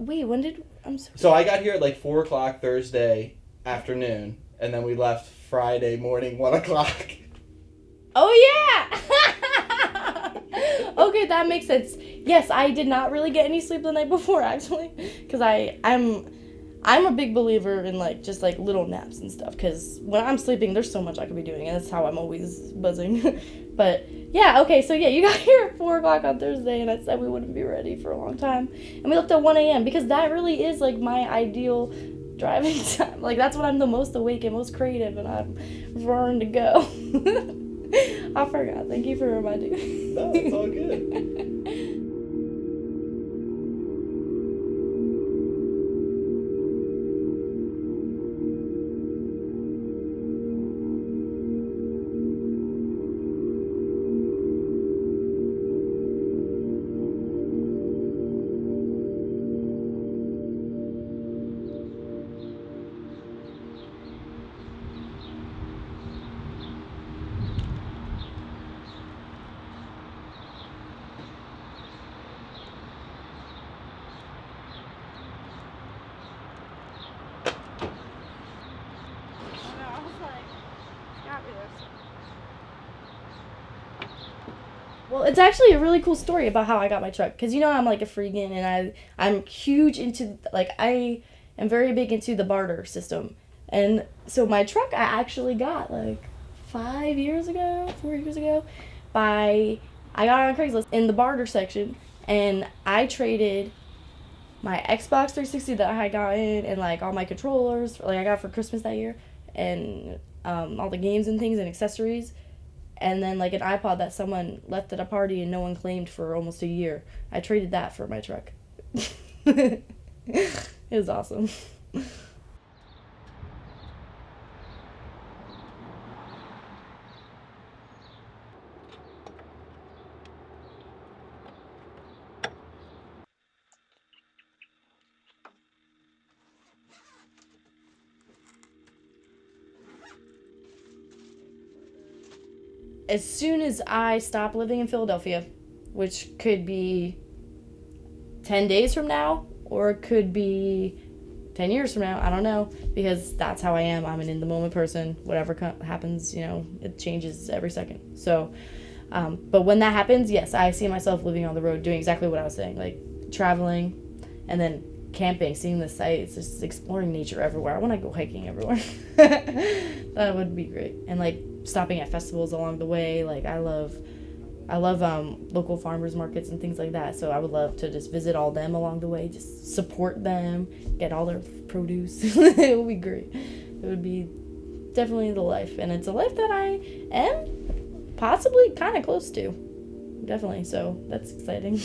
Wait, when did I'm so So I got here at like 4 o'clock Thursday afternoon, and then we left Friday morning 1 o'clock. Oh yeah. Okay, that makes sense. Yes, I did not really get any sleep the night before actually, because I'm a big believer in like just like little naps and stuff. Because when I'm sleeping, there's so much I could be doing, and that's how I'm always buzzing. But yeah, okay, so yeah, you got here at 4 o'clock on Thursday, and I said we wouldn't be ready for a long time, and we left at 1 a.m. because that really is like my ideal driving time. Like that's when I'm the most awake and most creative, and I'm roaring to go. I forgot. Thank you for reminding me. No, it's all good. Well, it's actually a really cool story about how I got my truck. Because, I'm like a freegan and I'm huge into, like, I am very big into the barter system. And so my truck I actually got, like, 5 years ago, 4 years ago, by, I got on Craigslist in the barter section. And I traded my Xbox 360 that I had gotten and, like, all my controllers, like, I got for Christmas that year. And all the games and things and accessories, and then like an iPod that someone left at a party and no one claimed for almost a year. I traded that for my truck. It was awesome. As soon as I stop living in Philadelphia, which could be 10 days from now, or it could be 10 years from now, I don't know, because that's how I am. I'm an in the moment person. Whatever happens, it changes every second. So, but when that happens, yes, I see myself living on the road doing exactly what I was saying, like traveling and then camping, seeing the sights, just exploring nature everywhere. I want to go hiking everywhere. That would be great. And like stopping at festivals along the way. Like I love local farmers markets and things like that. So I would love to just visit all them along the way, just support them, get all their produce. It would be great. It would be definitely the life, and it's a life that I am possibly kind of close to. Definitely. So that's exciting.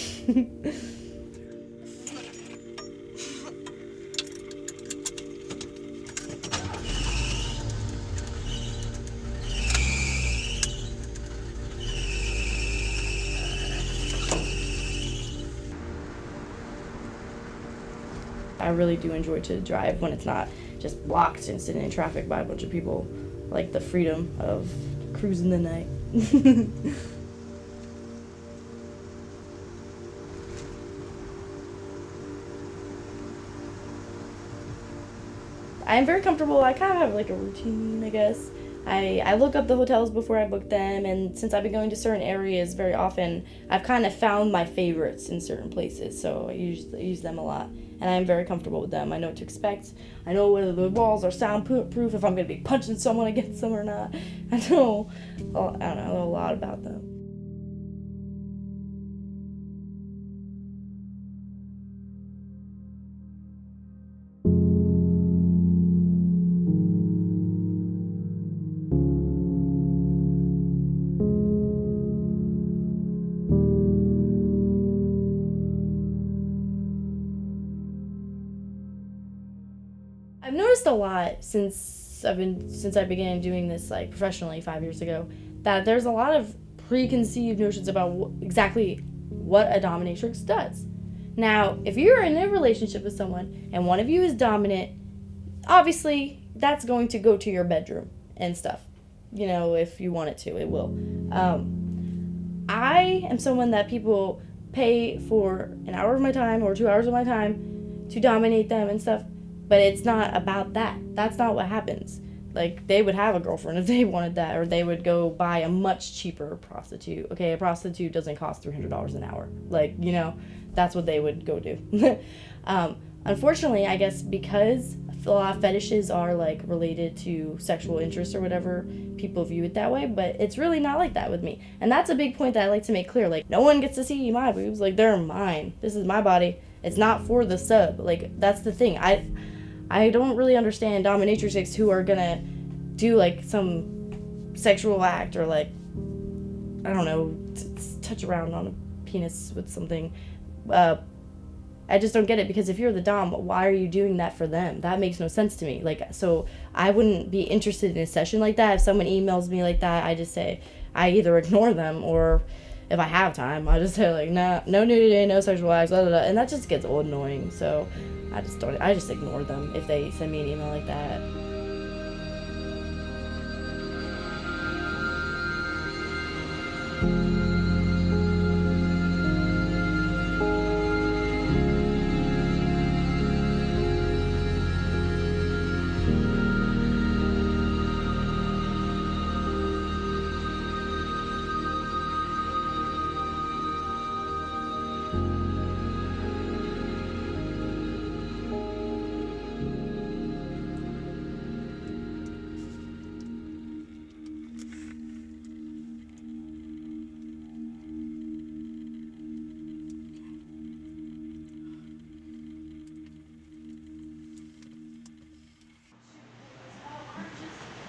I really do enjoy to drive when it's not just blocked and sitting in traffic by a bunch of people. Like the freedom of cruising the night. I'm very comfortable. I kind of have like a routine, I guess. I look up the hotels before I book them, and since I've been going to certain areas very often, I've kind of found my favorites in certain places, so I use them a lot. And I'm very comfortable with them. I know what to expect. I know whether the walls are soundproof, if I'm going to be punching someone against them or not. I know, I don't know, I know a lot about them. I've noticed a lot since I began doing this like professionally 5 years ago, that there's a lot of preconceived notions about exactly what a dominatrix does. Now, if you're in a relationship with someone and one of you is dominant, obviously that's going to go to your bedroom and stuff. If you want it to, it will. I am someone that people pay for an hour of my time or 2 hours of my time to dominate them and stuff. But it's not about that. That's not what happens. Like, they would have a girlfriend if they wanted that, or they would go buy a much cheaper prostitute. Okay, a prostitute doesn't cost $300 an hour. Like, you know, that's what they would go do. Unfortunately, I guess because a lot of fetishes are, like, related to sexual interest or whatever, people view it that way, but it's really not like that with me. And that's a big point that I like to make clear. Like, no one gets to see my boobs. Like, they're mine. This is my body. It's not for the sub. Like, that's the thing. I don't really understand dominatrixes who are gonna do, like, some sexual act or, like, I don't know, touch around on a penis with something. I just don't get it, because if you're the dom, why are you doing that for them? That makes no sense to me. Like, so I wouldn't be interested in a session like that. If someone emails me like that, I just say, I either ignore them, or if I have time, I just say, like, nah, no nudity, no sexual acts, blah, blah, blah. And that just gets old annoying. So I just ignore them if they send me an email like that.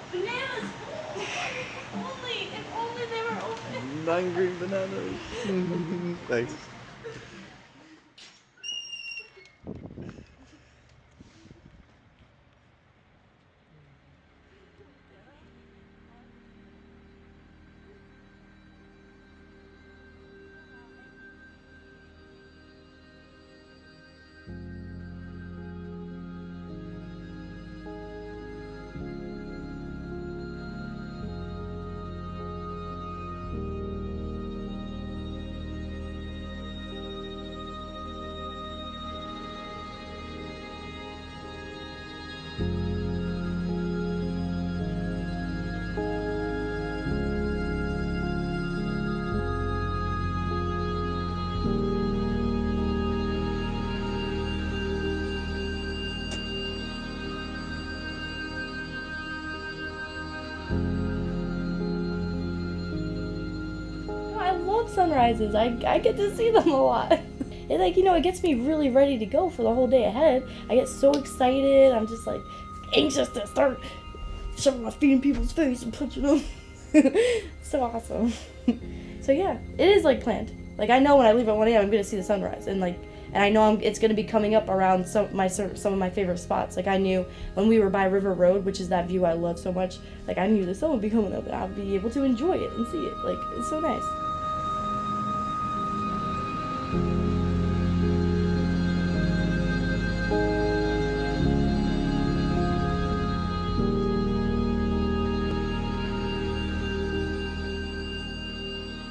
Bananas! If only they were open. 9 green bananas. Thanks. I love sunrises. I get to see them a lot. It, like, you know, it gets me really ready to go for the whole day ahead. I get so excited. I'm just, like, anxious to start shoving my feet in people's face and punching them. So awesome. So yeah, it is, like, planned. Like, I know when I leave at 1 a.m. I'm gonna see the sunrise, and, like, and I know it's gonna be coming up around some of my favorite spots. Like, I knew when we were by River Road, which is that view I love so much. Like, I knew the sun would be coming up, and I'll be able to enjoy it and see it. Like, it's so nice.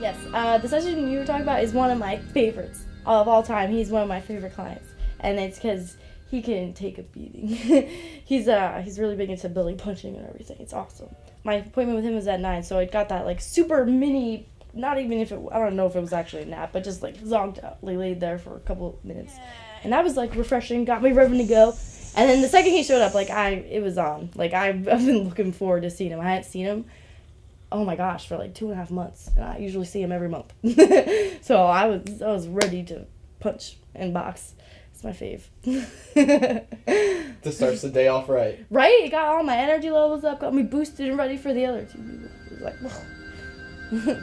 Yes, the session you were talking about is one of my favorites of all time. He's one of my favorite clients, and it's because he can take a beating. He's really big into belly punching and everything. It's awesome. My appointment with him was at 9, so I got that, like, super mini. Not even if it, I don't know if it was actually a nap, but just, like, zonked out, like, laid there for a couple minutes, and that was, like, refreshing. Got me revving to go. And then the second he showed up, like, it was on. Like, I've been looking forward to seeing him. I hadn't seen him, oh my gosh, for like 2.5 months, and I usually see him every month. So I was ready to punch and box. It's my fave. This starts the day off right. Right? It got all my energy levels up, got me boosted and ready for the other two people. It was like, whoa.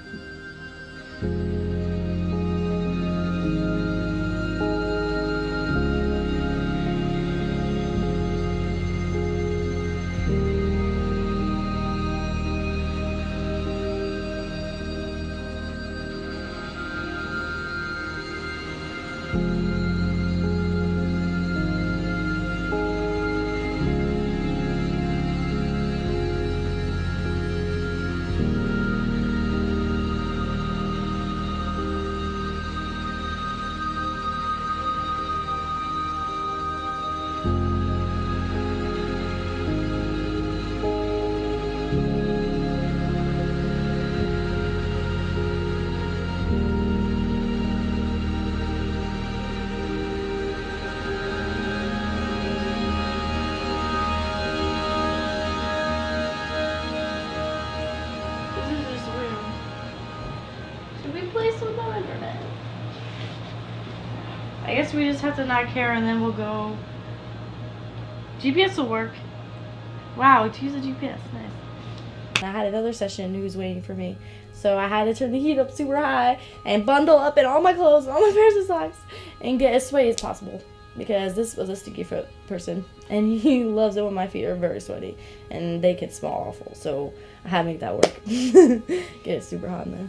I guess we just have to not care and then we'll go. GPS will work. Wow, to use a GPS. Nice. I had another session who was waiting for me. So I had to turn the heat up super high and bundle up in all my clothes and all my pairs of socks and get as sweaty as possible. Because this was a sticky foot person. And he loves it when my feet are very sweaty. And they can smell awful. So I had to make that work. Get it super hot in there.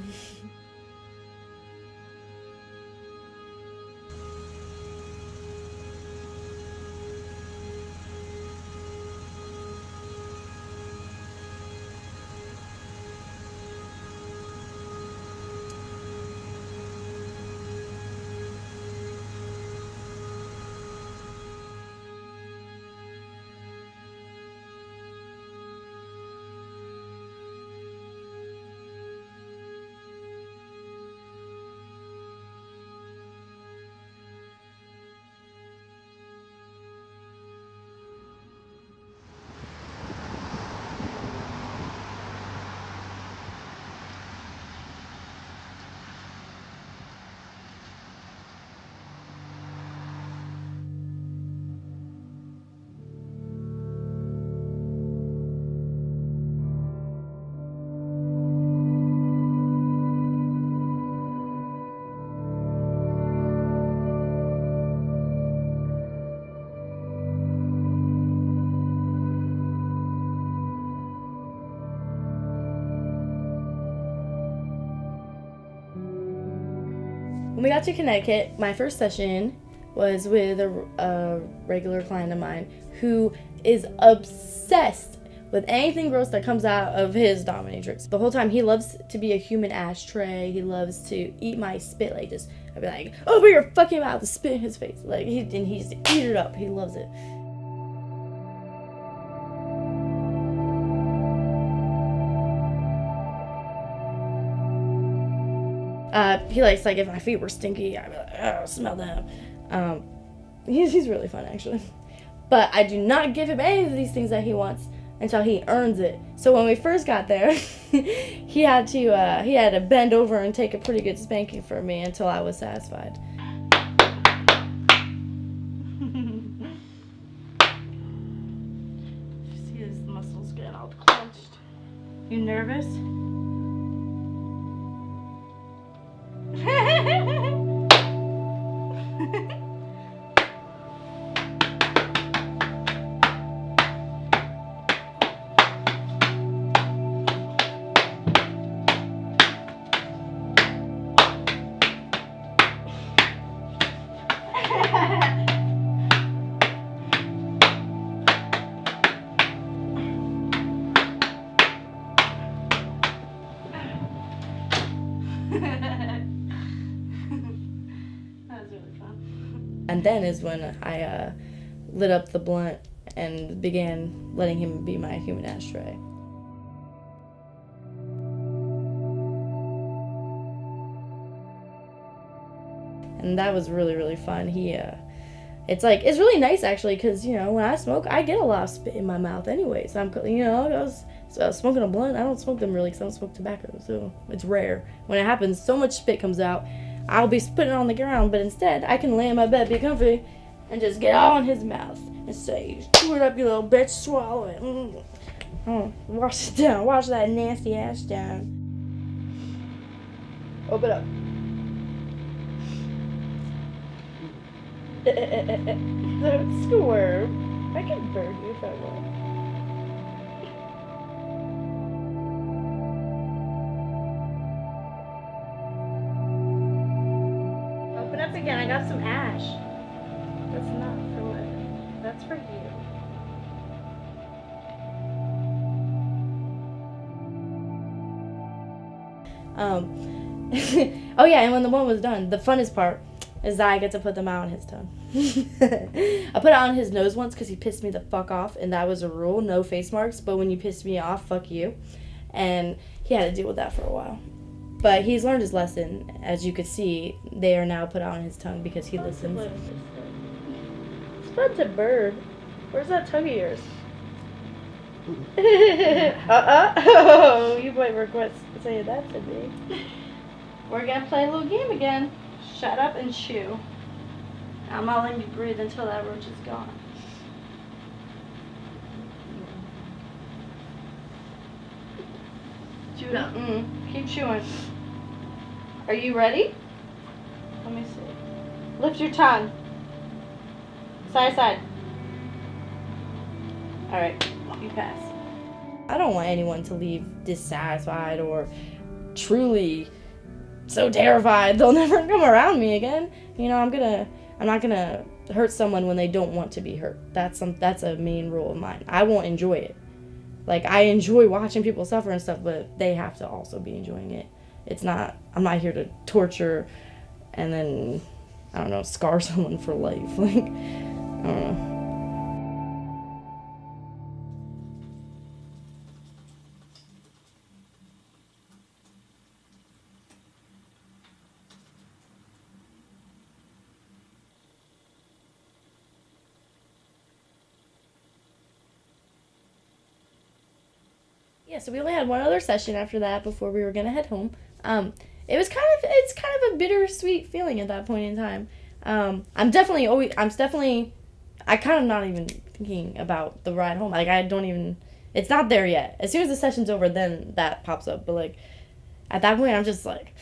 When we got to Connecticut, my first session was with a regular client of mine who is obsessed with anything gross that comes out of his dominatrix. The whole time he loves to be a human ashtray. He loves to eat my spit, like just, I'd be like, open your fucking mouth and spit in his face. Like, he's eat it up. He loves it. He likes, like, if my feet were stinky, I'd be like, oh, smell them. He's really fun, actually. But I do not give him any of these things that he wants until he earns it. So when we first got there, he had to bend over and take a pretty good spanking from me until I was satisfied. See his muscles getting all clenched. You nervous? And then is when I lit up the blunt and began letting him be my human ashtray. And that was really, really fun. It's really nice actually, because, you know, when I smoke, I get a lot of spit in my mouth anyway. So I was smoking a blunt. I don't smoke them really because I don't smoke tobacco, so it's rare. When it happens, so much spit comes out. I'll be spitting on the ground, but instead, I can lay in my bed, be comfy, and just get all in his mouth and say, chew it up, you little bitch, swallow it. Oh, wash it down, wash that nasty ass down. Open up. Don't squirm. I can burn you if I want. Open up again. I got some ash. That's not for what. That's for you. Oh yeah, and when the one was done, the funnest part is that I get to put them out on his tongue. I put it on his nose once because he pissed me the fuck off, and that was a rule, no face marks, but when you piss me off, fuck you. And he had to deal with that for a while. But he's learned his lesson. As you could see, they are now put out on his tongue because he listens. Spud's a bird. Where's that tongue of yours? Oh, you might regret saying that to me. We're gonna play a little game again. Shut up and chew. I'm not letting you breathe until that roach is gone. Chew up. Keep chewing. Are you ready? Let me see. Lift your tongue. Side to side. Alright, you pass. I don't want anyone to leave dissatisfied or truly so terrified they'll never come around me again. You know, I'm not gonna hurt someone when they don't want to be hurt. That's a main rule of mine. I won't enjoy it. Like, I enjoy watching people suffer and stuff, but they have to also be enjoying it. I'm not here to torture and then, I don't know, scar someone for life. Like, I don't know. Yeah, so we only had one other session after that before we were gonna head home. It's kind of a bittersweet feeling at that point in time. I'm definitely I kind of not even thinking about the ride home. Like, it's not there yet. As soon as the session's over, then that pops up. But like, at that point, I'm just like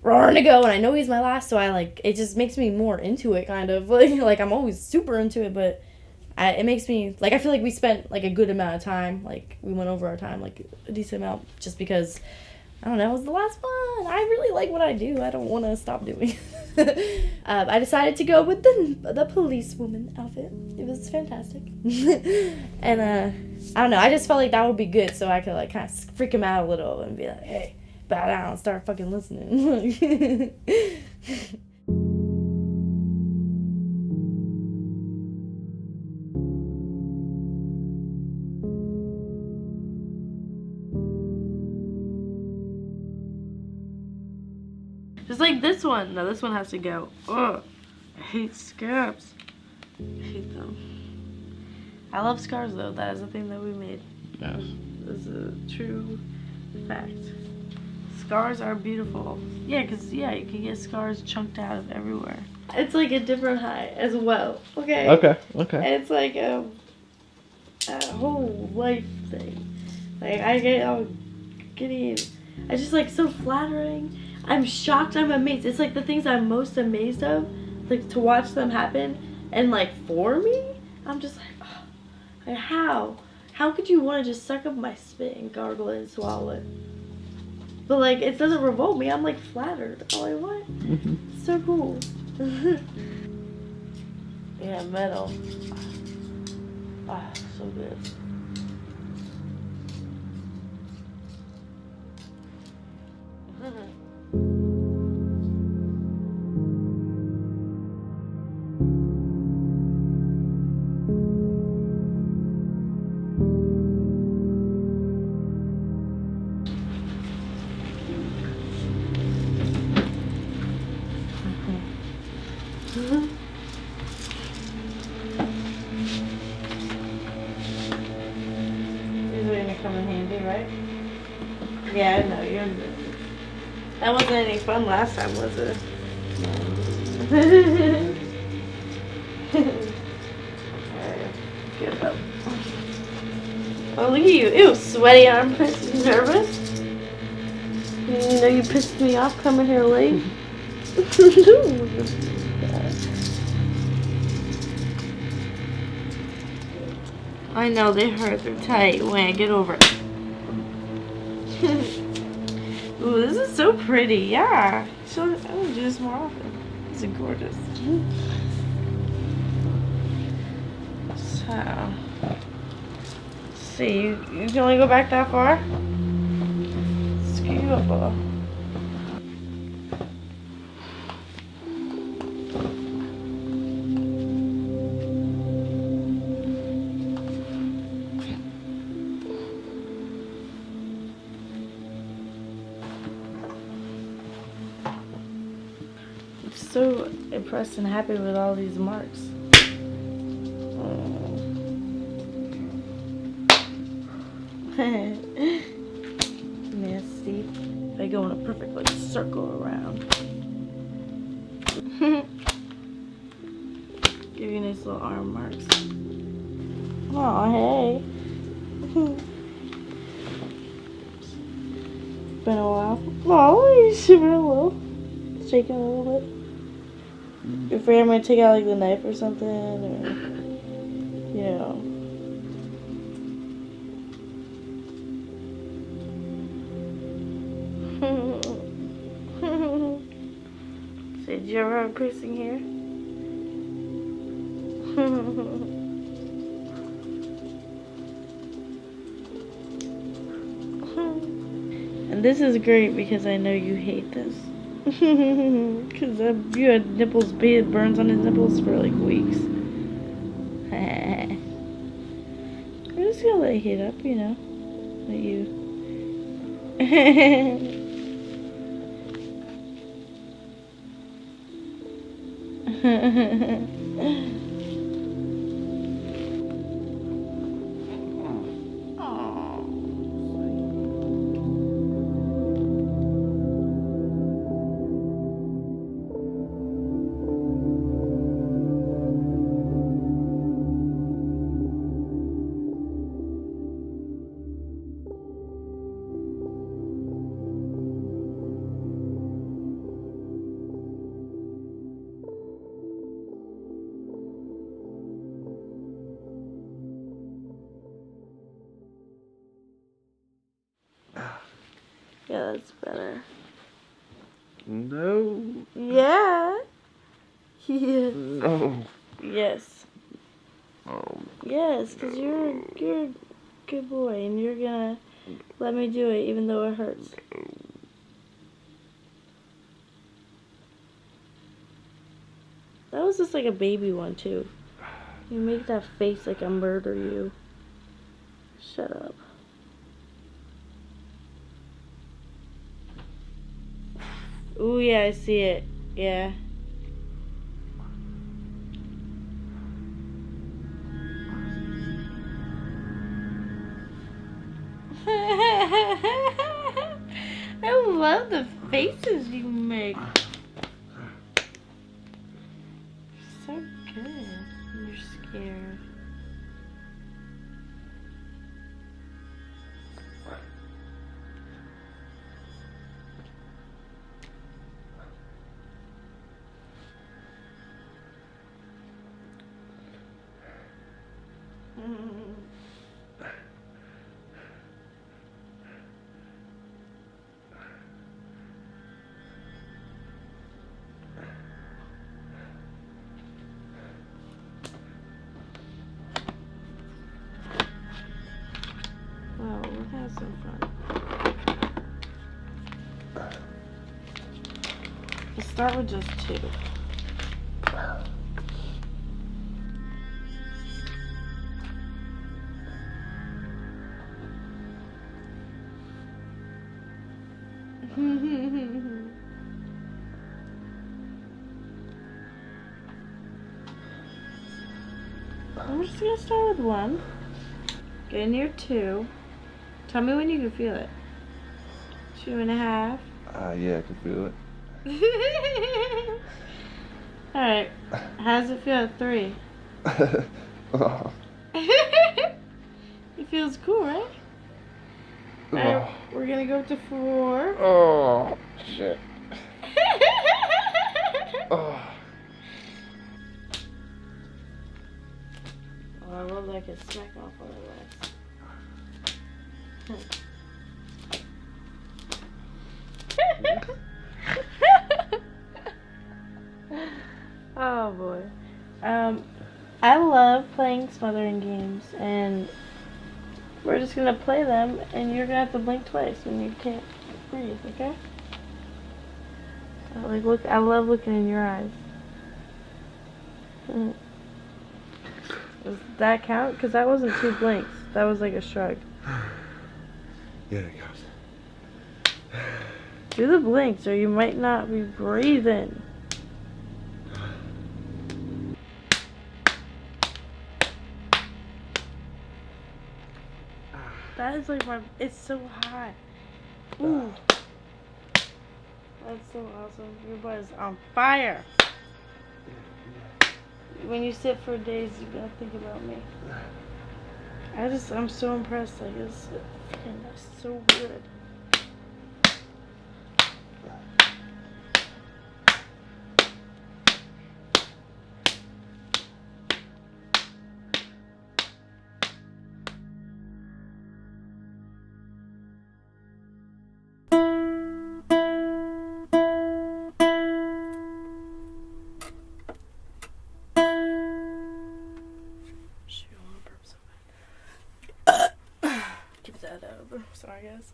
roaring to go, and I know he's my last, so it just makes me more into it, kind of. Like I'm always super into it, but it makes me, like, I feel like we spent, like, a good amount of time. Like, we went over our time, like, a decent amount, just because, I don't know, it was the last one. I really like what I do. I don't want to stop doing it. I decided to go with the policewoman outfit. It was fantastic. And, I don't know, I just felt like that would be good, so I could, like, kind of freak him out a little and be like, hey, bow down, start fucking listening. Just like this one. No, this one has to go. Ugh. I hate scabs. I hate them. I love scars, though. That is a thing that we made. Yes. This is a true fact. Scars are beautiful. Yeah, because, you can get scars chunked out of everywhere. It's like a different high as well. Okay? Okay. And it's like a whole life thing. Like, I get all giddy. It's just, like, so flattering. I'm shocked, I'm amazed. It's like the things I'm most amazed of, like, to watch them happen, and like for me, I'm just like, oh, like, how could you want to just suck up my spit and gargle it and swallow it? But like, it doesn't revolt me. I'm like flattered. I'm like, what? It's so cool. Yeah, metal. Ah, so good. These are gonna come in handy, right? Yeah, I know, you're good. That wasn't any fun last time, was it? Alright, get up. Oh, look at you. Ew, sweaty armpits. You nervous? You know you pissed me off coming here late? I know, they hurt. They're tight. Wait, get over it. Ooh, this is so pretty. Yeah. I want to do this more often. This is gorgeous. So, let's see. You can only go back that far? Scoot you up a little. So impressed and happy with all these marks. Nasty. They go in a perfect like circle around. Give you nice little arm marks. Aw, hey. Been a while. Oh, you shivering a little. Shaking a little bit. You're afraid I'm gonna take out like the knife or something, or you know. So, did you ever have a piercing here? And this is great because I know you hate this. Because you had nipples, burns on his nipples for like weeks. We're just gonna let it heat up, you know. Let you. Yeah, that's better. No. Yeah. Yeah. No. Yes. Oh. Yes, because you're a good boy and you're gonna let me do it even though it hurts. That was just like a baby one too. You make that face like I murder you. Shut up. Ooh, yeah, I see it. Yeah. I love the faces you make. So good. You're scared. Well, we'll have some fun. Let's start with just 2. I'm just gonna start with 1. Get in your 2. Tell me when you can feel it. 2.5. Yeah, I can feel it. Alright. How does it feel at 3? Oh. It feels cool, right? Alright, we're gonna go up to 4. Oh, shit. Oh. Oh, I love that I can smack off on the legs. Oh boy. I love playing smothering games, and we're just gonna play them, and you're gonna have to blink twice when you can't breathe, okay? I love looking in your eyes. Does that count? Because that wasn't 2 blinks. That was like a shrug. Yeah, it goes. Do the blinks, or you might not be breathing. That is like it's so hot. Ooh. That's so awesome. Your butt is on fire. when you sit for days, you're gonna think about me. I'm so impressed. Like, it's freaking so weird. Keep that over. Sorry, guys.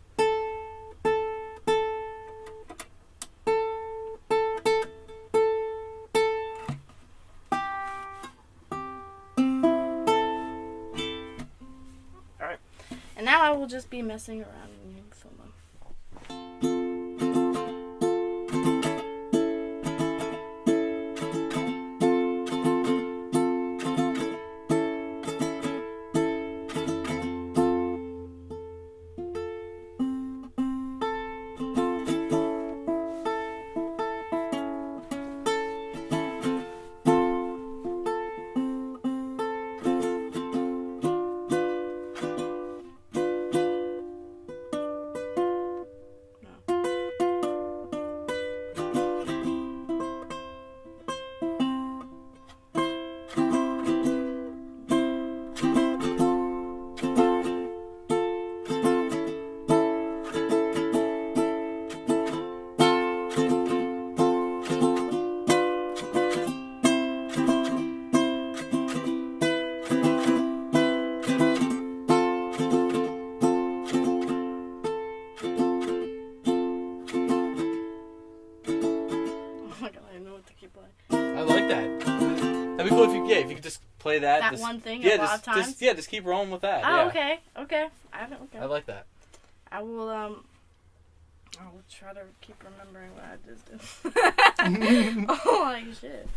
Alright. And now I will just be messing around and filming. I like that. That'd be cool if you could just play that. That just, one thing yeah, a lot of times? just keep rolling with that. Oh, yeah. okay. Okay. Okay. I like that. I will try to keep remembering what I just did. Oh, like shit.